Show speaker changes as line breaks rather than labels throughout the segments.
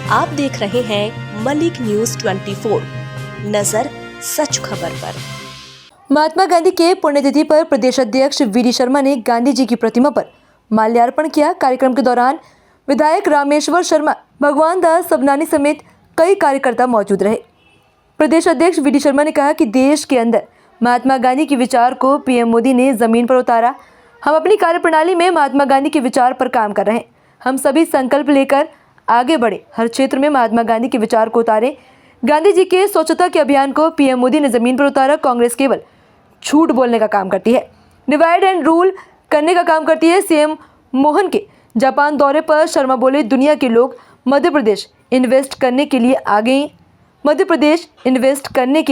आप देख रहे हैं मलिक न्यूज 24, नजर सच खबर पर।
महात्मा गांधी के पुण्यतिथि पर प्रदेश अध्यक्ष वी.डी. शर्मा ने गांधी जी की प्रतिमा पर माल्यार्पण किया। कार्यक्रम के दौरान विधायक रामेश्वर शर्मा, भगवान दास सबनानी समेत कई कार्यकर्ता मौजूद रहे। प्रदेश अध्यक्ष वी.डी. शर्मा ने कहा कि देश के अंदर महात्मा गांधी के विचार को पीएम मोदी ने जमीन पर उतारा। हम अपनी कार्यप्रणाली में महात्मा गांधी के विचार पर काम कर रहे हैं। हम सभी संकल्प लेकर आगे बढ़े, हर क्षेत्र में महात्मा गांधी के विचार को उतारे। गांधी जी के स्वच्छता के अभियान को पीएम मोदी ने जमीन पर उतारा। कांग्रेस केवल झूठ बोलने का काम करती है, डिवाइड एंड रूल करने का काम करती है। सीएम मोहन के जापान दौरे पर शर्मा बोले, दुनिया के लोग मध्य प्रदेश इन्वेस्ट करने के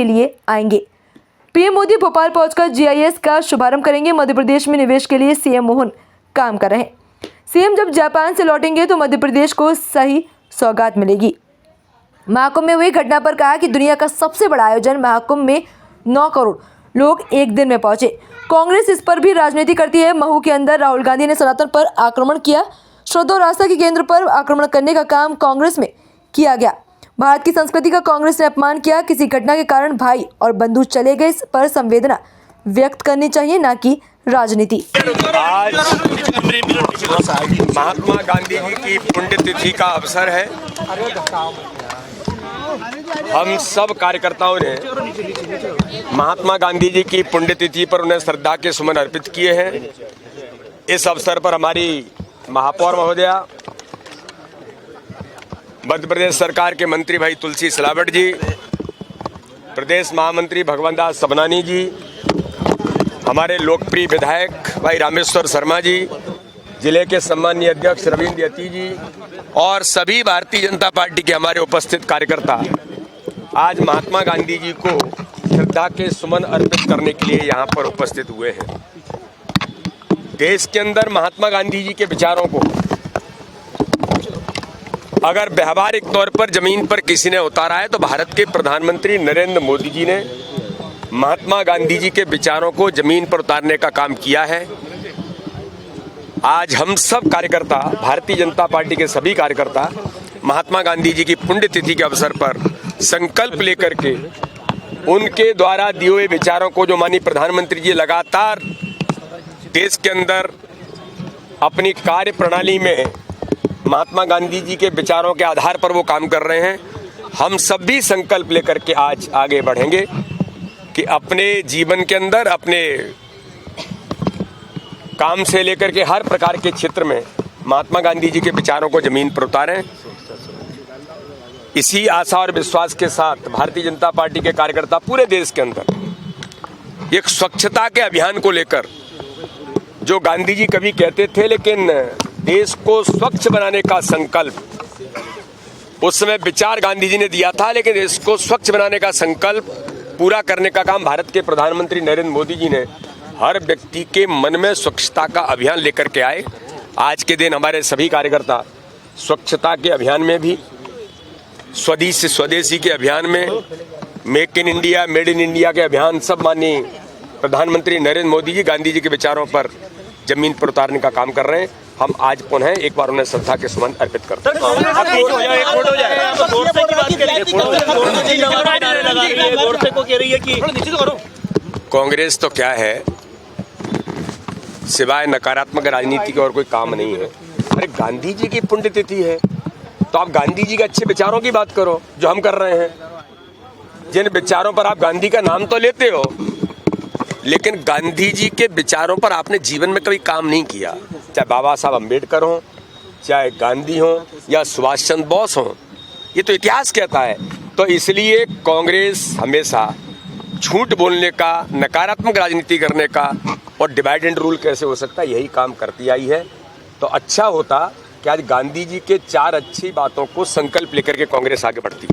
लिए आएंगे। पीएम मोदी भोपाल पहुंचकर जीआईएस का शुभारंभ करेंगे। मध्य प्रदेश में निवेश के लिए सीएम मोहन काम कर रहे हैं। सीएम जब जापान से लौटेंगे तो मध्य प्रदेश को सही सौगात मिलेगी। महाकुंभ में हुई घटना पर कहा कि दुनिया का सबसे बड़ा आयोजन महाकुंभ में 9 करोड़ लोग एक दिन में पहुंचे। कांग्रेस इस पर भी राजनीति करती है। महू के अंदर राहुल गांधी ने सनातन पर आक्रमण किया। श्रद्धा और आस्था के केंद्र पर आक्रमण करने का काम कांग्रेस में किया गया। भारत की संस्कृति का कांग्रेस ने अपमान किया। किसी घटना के कारण भाई और बंधु चले गए, इस पर संवेदना व्यक्त करनी चाहिए, ना कि राजनीति।
आज महात्मा गांधी जी की पुण्यतिथि का अवसर है। हम सब कार्यकर्ताओं ने महात्मा गांधी जी की पुण्यतिथि पर उन्हें श्रद्धा के सुमन अर्पित किए हैं। इस अवसर पर हमारी महापौर महोदया, मध्य प्रदेश सरकार के मंत्री भाई तुलसी सिलावट जी, प्रदेश महामंत्री भगवान दास सबनानी जी, हमारे लोकप्रिय विधायक भाई रामेश्वर शर्मा जी, जिले के सम्मानीय अध्यक्ष रविंद्र यति जी और सभी भारतीय जनता पार्टी के हमारे उपस्थित कार्यकर्ता आज महात्मा गांधी जी को श्रद्धा के सुमन अर्पित करने के लिए यहाँ पर उपस्थित हुए हैं। देश के अंदर महात्मा गांधी जी के विचारों को अगर व्यावहारिक तौर पर जमीन पर किसी ने उतारा है तो भारत के प्रधानमंत्री नरेंद्र मोदी जी ने महात्मा गांधी जी के विचारों को जमीन पर उतारने का काम किया है। आज हम सब कार्यकर्ता, भारतीय जनता पार्टी के सभी कार्यकर्ता महात्मा गांधी जी की पुण्यतिथि के अवसर पर संकल्प लेकर के उनके द्वारा दिए हुए विचारों को, जो माननीय प्रधानमंत्री जी लगातार देश के अंदर अपनी कार्य प्रणाली में महात्मा गांधी जी के विचारों के आधार पर वो काम कर रहे हैं, हम सब भी संकल्प लेकर के आज आगे बढ़ेंगे कि अपने जीवन के अंदर, अपने काम से लेकर के हर प्रकार के क्षेत्र में महात्मा गांधी जी के विचारों को जमीन पर उतारें। इसी आशा और विश्वास के साथ भारतीय जनता पार्टी के कार्यकर्ता पूरे देश के अंदर एक स्वच्छता के अभियान को लेकर, जो गांधी जी कभी कहते थे, लेकिन देश को स्वच्छ बनाने का संकल्प उस समय विचार गांधी जी ने दिया था, लेकिन देश को स्वच्छ बनाने का संकल्प पूरा करने का काम भारत के प्रधानमंत्री नरेंद्र मोदी जी ने हर व्यक्ति के मन में स्वच्छता का अभियान लेकर के आए। आज के दिन हमारे सभी कार्यकर्ता स्वच्छता के अभियान में भी, स्वदेश से स्वदेशी के अभियान में, make in India, made in India के अभियान, सब माननीय प्रधानमंत्री नरेंद्र मोदी जी गांधी जी के विचारों पर जमीन पर उतारने का काम कर रहे हैं। हम आज पुनः एक बार उन्हें श्रद्धा के सुमन अर्पित करते हैं। कांग्रेस तो क्या है, सिवाय नकारात्मक राजनीति के और कोई काम नहीं है। अरे गांधी जी की पुण्यतिथि है तो आप गांधी जी के अच्छे विचारों की बात करो, जो हम कर रहे हैं। जिन विचारों पर आप गांधी का नाम तो लेते हो, लेकिन गांधी जी के विचारों पर आपने जीवन में कभी काम नहीं किया। चाहे बाबा साहब अम्बेडकर हों, चाहे गांधी हों या सुभाष चंद्र बोस हों, ये तो इतिहास कहता है। तो इसलिए कांग्रेस हमेशा झूठ बोलने का, नकारात्मक राजनीति करने का और डिवाइड एंड रूल कैसे हो सकता है, यही काम करती आई है। तो अच्छा होता कि आज गांधी जी के 4 अच्छी बातों को संकल्प लेकर के कांग्रेस आगे बढ़ती।